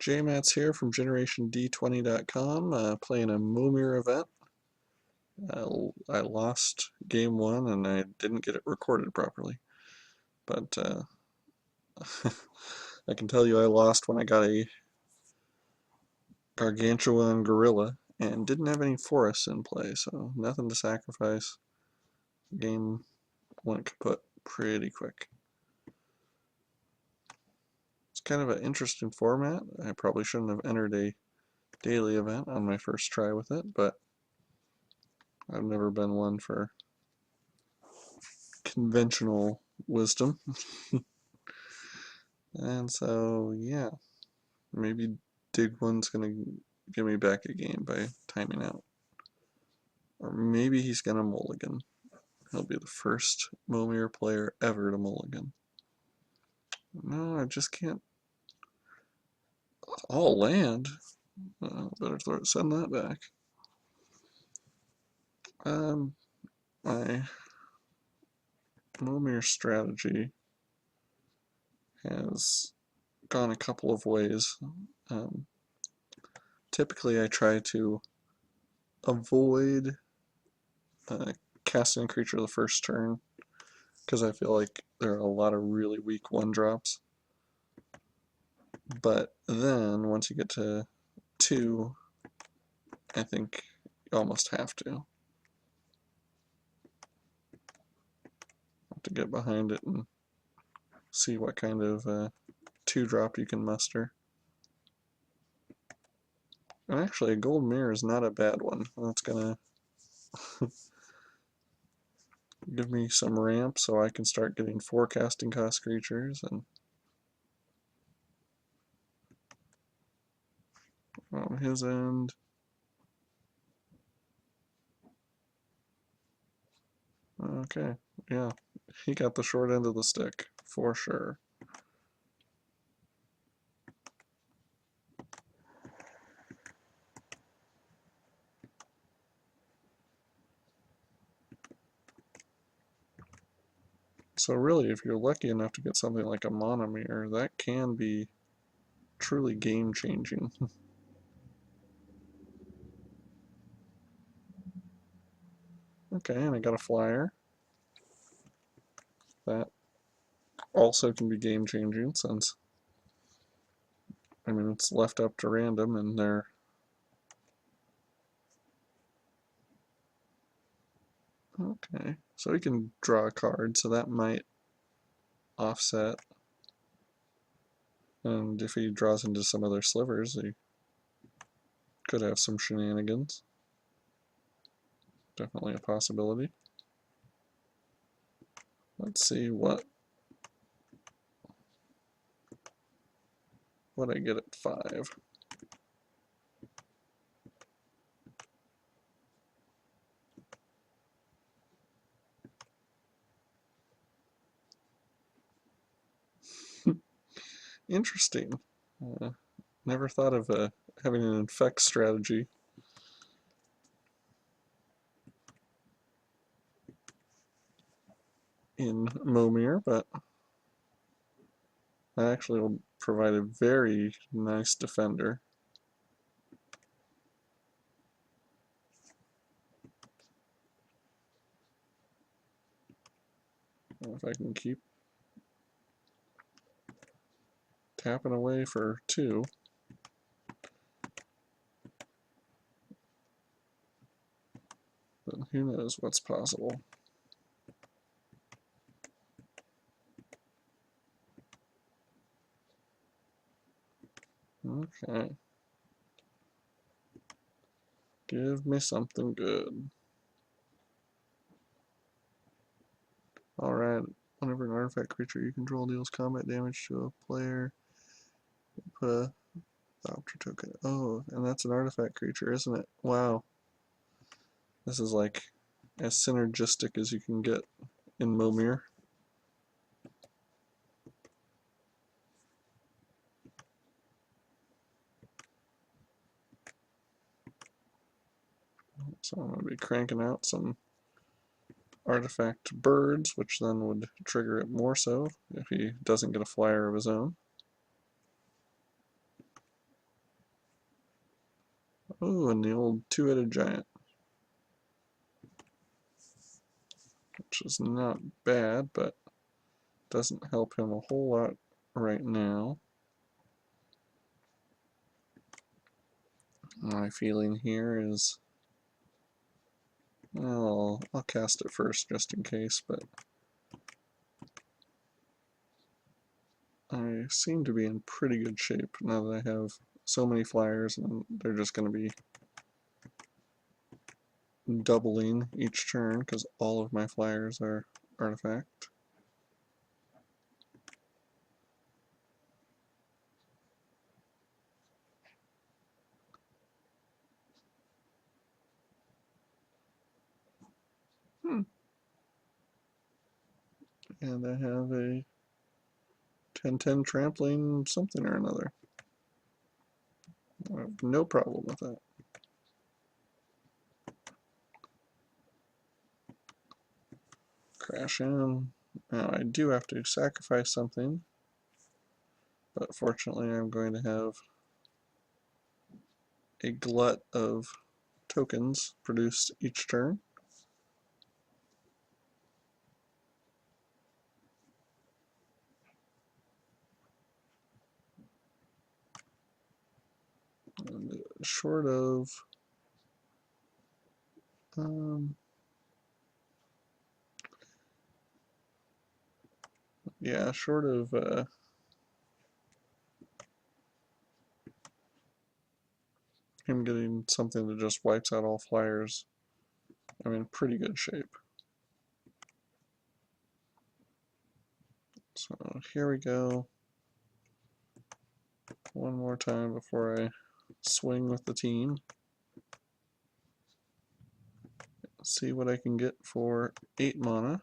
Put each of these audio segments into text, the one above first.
JMats here from GenerationD20.com, playing a Momir event. I lost game one and I didn't get it recorded properly, but I can tell you I lost when I got a gargantuan gorilla and didn't have any forests in play, so nothing to sacrifice. Game went kaput pretty quick. It's kind of an interesting format. I probably shouldn't have entered a daily event on my first try with it, but I've never been one for conventional wisdom. And so, yeah, maybe Dig One's gonna give me back a game by timing out. Or maybe he's gonna mulligan. He'll be the first Momir player ever to mulligan. No, I just can't. All land. Better send that back. My Momir strategy has gone a couple of ways. Typically, I try to avoid casting a creature the first turn because I feel like there are a lot of really weak one-drops. But then, once you get to 2, I think you almost have to. Get behind it and see what kind of 2-drop you can muster. And actually, a gold mirror is not a bad one. That's gonna give me some ramp so I can start getting forecasting cost creatures. And on his end, okay, yeah, he got the short end of the stick for sure. So really, if you're lucky enough to get something like a Momir, that can be truly game-changing. Okay, and I got a flyer. That also can be game-changing since, I mean, it's left up to random and they're okay. So we can draw a card, so that might offset. And if he draws into some other slivers, he could have some shenanigans. Definitely a possibility. Let's see what I get at 5. Interesting. Never thought of having an infect strategy. In Momir, but that actually will provide a very nice defender. If I can keep tapping away for 2. Then who knows what's possible. Okay. Give me something good. Alright, whenever an artifact creature you control deals combat damage to a player, put a Thopter token. Oh, and that's an artifact creature, isn't it? Wow. This is like as synergistic as you can get in Momir. So I'm going to be cranking out some artifact birds, which then would trigger it more so if he doesn't get a flyer of his own. Oh, and the old two-headed giant, which is not bad, but doesn't help him a whole lot right now. My feeling here is, well, I'll cast it first just in case, but I seem to be in pretty good shape now that I have so many flyers, and they're just going to be doubling each turn because all of my flyers are artifact. And I have a 10-10 trampling something or another. I have no problem with that. Crash in. Now I do have to sacrifice something, but fortunately I'm going to have a glut of tokens produced each turn. And short of yeah, short of him getting something that just wipes out all flyers, I'm in pretty good shape. So here we go. One more time before I swing with the team. See what I can get for 8 mana.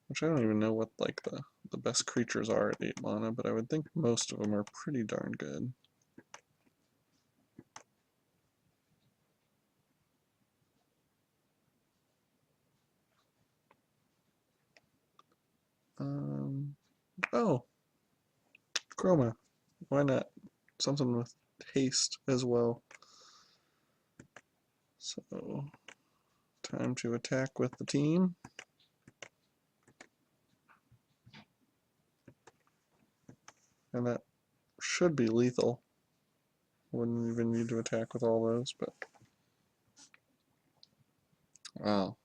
Which I don't even know what like the best creatures are at 8 mana, but I would think most of them are pretty darn good. Oh, Chroma. Why not? Something with haste as well. So, time to attack with the team. And that should be lethal. Wouldn't even need to attack with all those, but wow.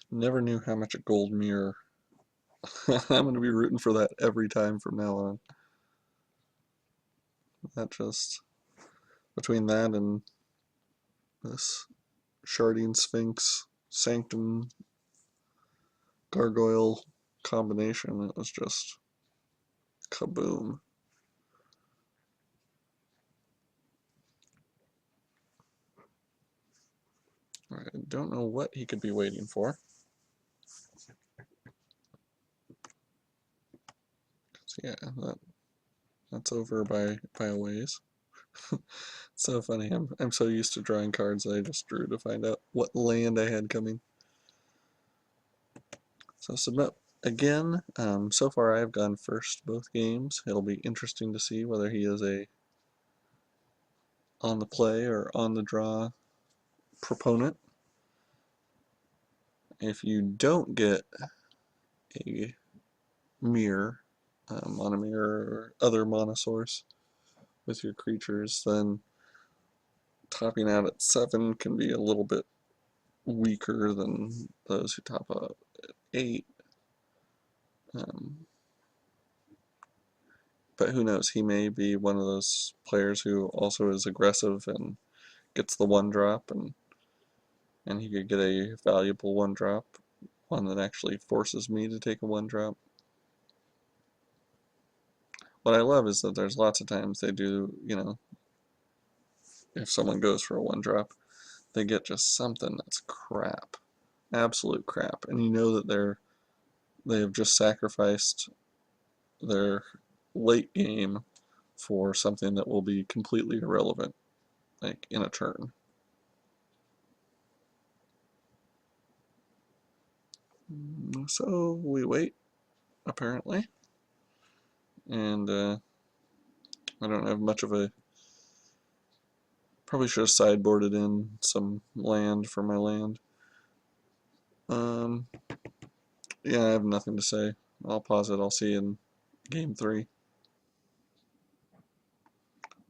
Never knew how much a gold mirror. I'm going to be rooting for that every time from now on. That just, between that and this Sharding Sphinx Sanctum Gargoyle combination, it was just kaboom. I don't know what he could be waiting for. So yeah, that's over by a ways. So funny. I'm so used to drawing cards that I just drew to find out what land I had coming. So submit again. So far I have gone first both games. It'll be interesting to see whether he is a on the play or on the draw proponent. If you don't get a mirror, monomir or other monosource with your creatures, then topping out at 7 can be a little bit weaker than those who top out at 8. But who knows, he may be one of those players who also is aggressive and gets the 1-drop, and he could get a valuable 1-drop, one that actually forces me to take a 1-drop. What I love is that there's lots of times they do, if someone goes for a 1-drop, they get just something that's crap, absolute crap, and you know that they have just sacrificed their late game for something that will be completely irrelevant, like in a turn. So we wait, apparently, and I don't have much of a Probably should have sideboarded in some land for my land. Um, yeah, I have nothing to say. I'll pause it. I'll see you in game 3.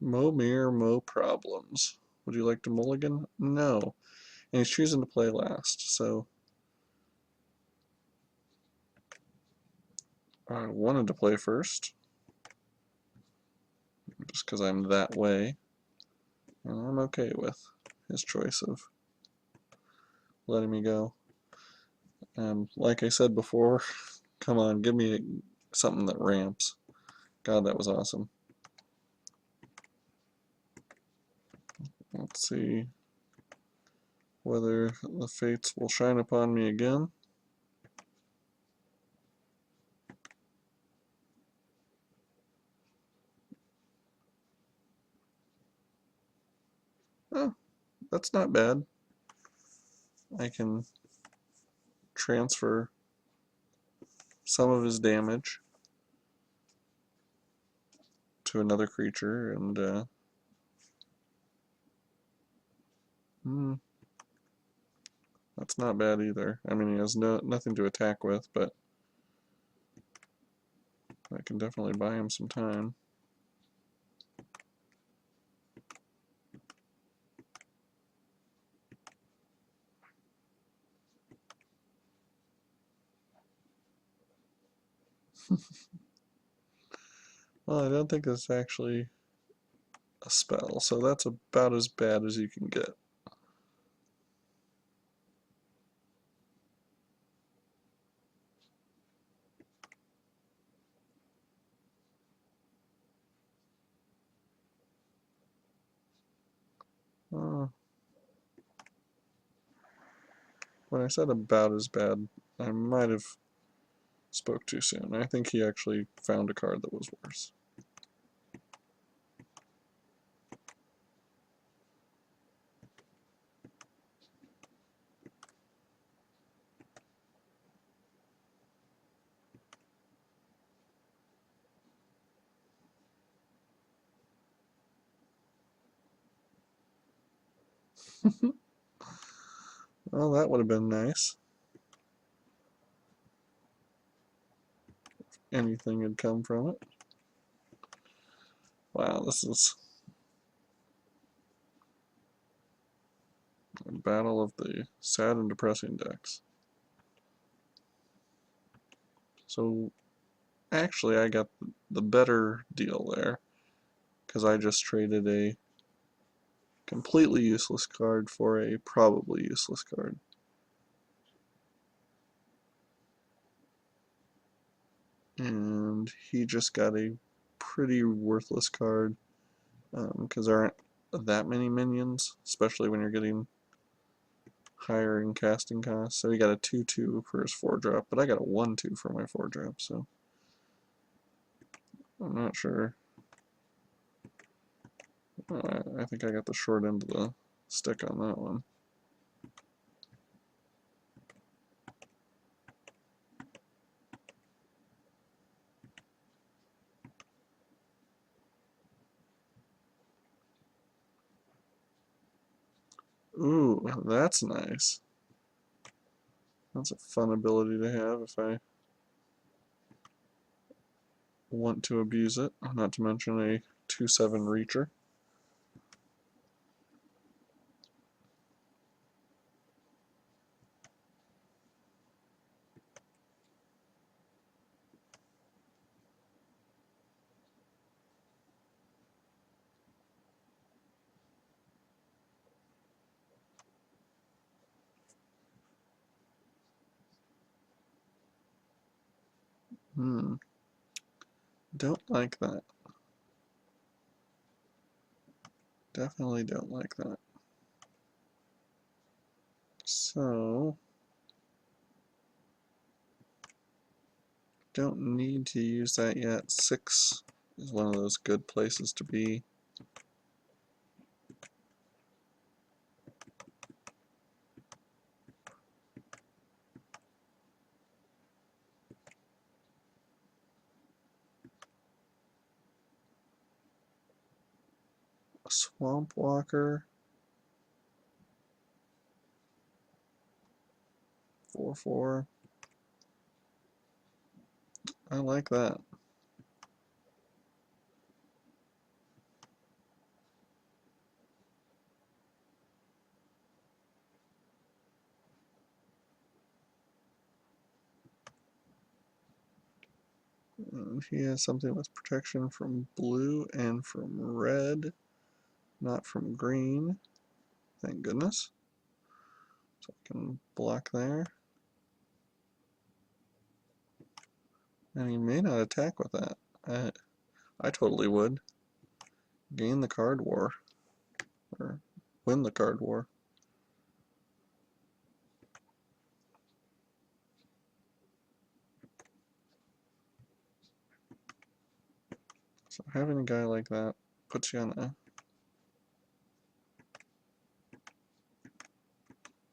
Momir, Mo problems. Would you like to mulligan? No. And he's choosing to play last, so I wanted to play first, just because I'm that way, and I'm okay with his choice of letting me go. Like I said before, come on, give me something that ramps. God, that was awesome. Let's see whether the fates will shine upon me again. Oh, that's not bad. I can transfer some of his damage to another creature, and hmm, that's not bad either. I mean, he has nothing to attack with, but I can definitely buy him some time. Well, I don't think it's actually a spell, so that's about as bad as you can get. Uh, when I said about as bad, I might have spoke too soon. I think he actually found a card that was worse. Well, that would have been nice. Anything had come from it. Wow, this is a battle of the sad and depressing decks. So actually, I got the better deal there, because I just traded a completely useless card for a probably useless card. And he just got a pretty worthless card, because there aren't that many minions, especially when you're getting higher in casting costs. So he got a 2/2 for his 4-drop, but I got a 1/2 for my 4-drop, so I'm not sure. I think I got the short end of the stick on that one. Ooh, that's nice. That's a fun ability to have if I want to abuse it, not to mention a 2/7 reacher. Hmm, don't like that. Definitely don't like that. So, don't need to use that yet. 6 is one of those good places to be. Swamp Walker. 4/4. I like that. And he has something with protection from blue and from red, not from green. Thank goodness. So I can block there. And he may not attack with that. I totally would. Gain the card war. Or win the card war. So having a guy like that puts you on a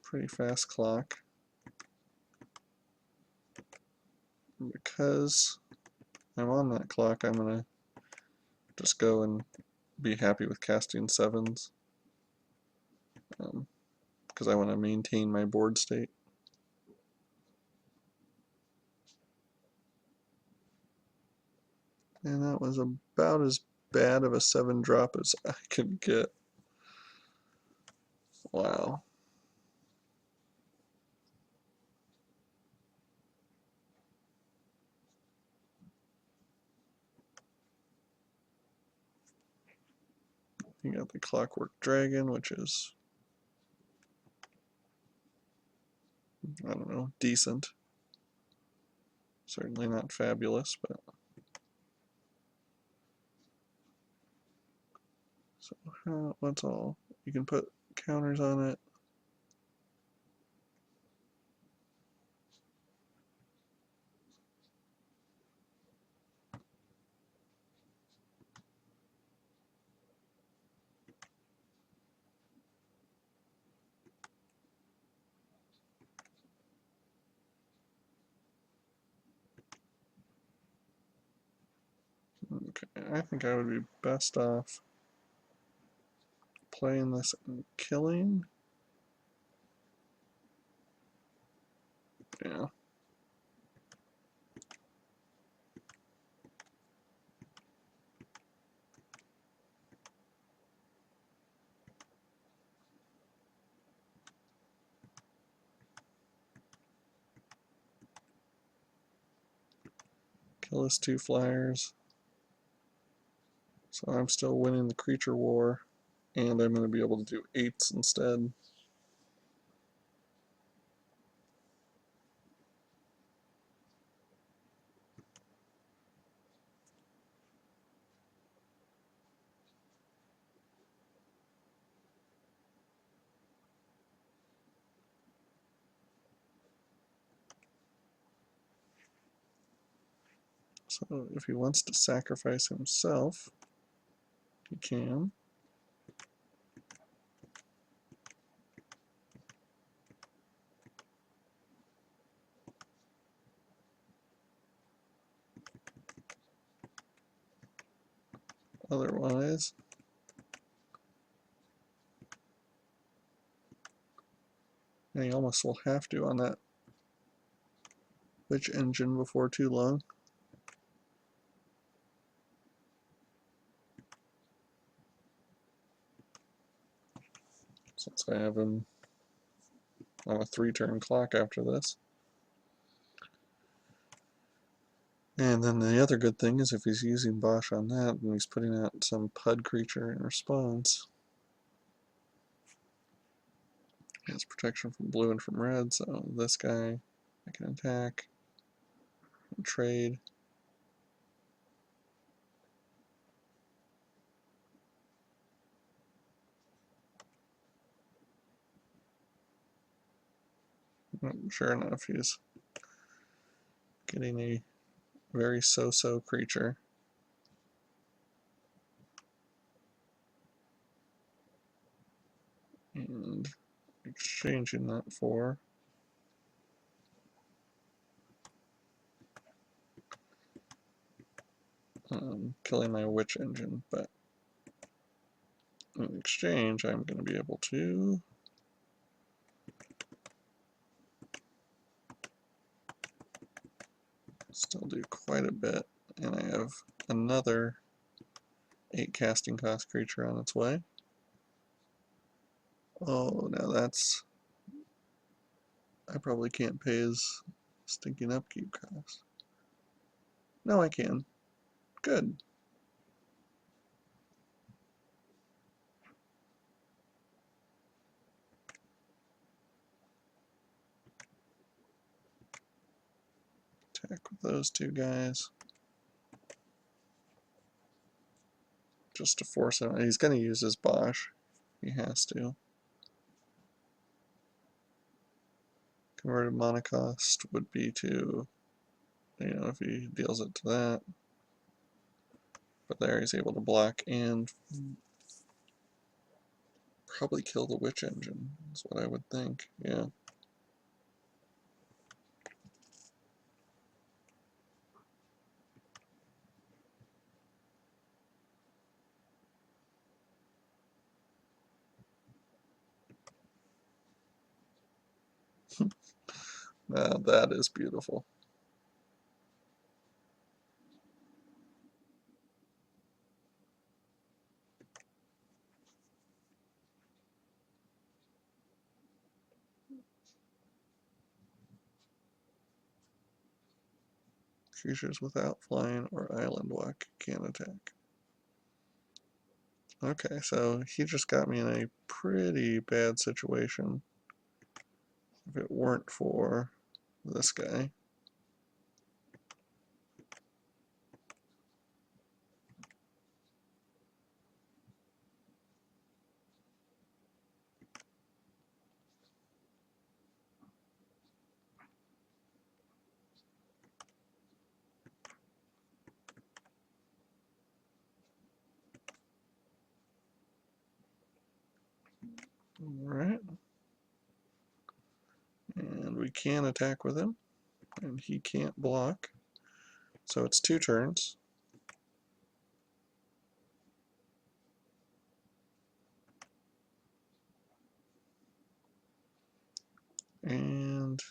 pretty fast clock. And because I'm on that clock, I'm going to just go and be happy with casting 7s. Because I want to maintain my board state. And that was about as bad of a 7 drop as I could get. Wow. You got the Clockwork Dragon, which is, I don't know, decent. Certainly not fabulous, but. So, what's all? You can put counters on it. Okay, I think I would be best off playing this and killing. Yeah. Kill his 2 flyers. So I'm still winning the creature war, and I'm going to be able to do 8s instead. So if he wants to sacrifice himself, he can. Otherwise, and he almost will have to on that Witch Engine before too long. Since I have him on a 3-turn clock after this. And then the other good thing is if he's using Bosch on that, and he's putting out some PUD creature in response. He has protection from blue and from red, so this guy I can attack and trade. Sure enough, he's getting a very so-so creature. And exchanging that for killing my Witch Engine, but In exchange, I'm going to be able to still do quite a bit, and I have another 8 casting cost creature on its way. Oh, now that's... I probably can't pay his stinking upkeep cost. No, I can. Good. Attack with those two guys. Just to force him. He's going to use his Bosch. He has to. Converted mana cost would be to, if he deals it to that. But there he's able to block and probably kill the Witch Engine, is what I would think. Yeah. Now that is beautiful. Creatures without flying or island walk can attack. Okay, so he just got me in a pretty bad situation. If it weren't for this guy. Alright. And we can attack with him. And he can't block. So it's 2 turns. And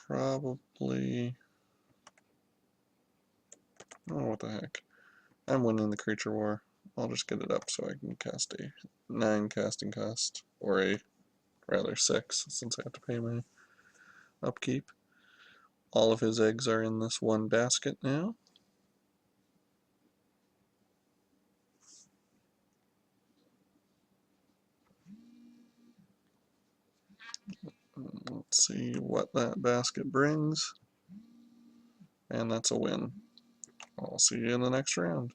probably... oh, what the heck. I'm winning the creature war. I'll just get it up so I can cast a 9 casting cost. Or a, rather 6, since I have to pay my upkeep. All of his eggs are in this one basket now. Let's see what that basket brings. And that's a win. I'll see you in the next round.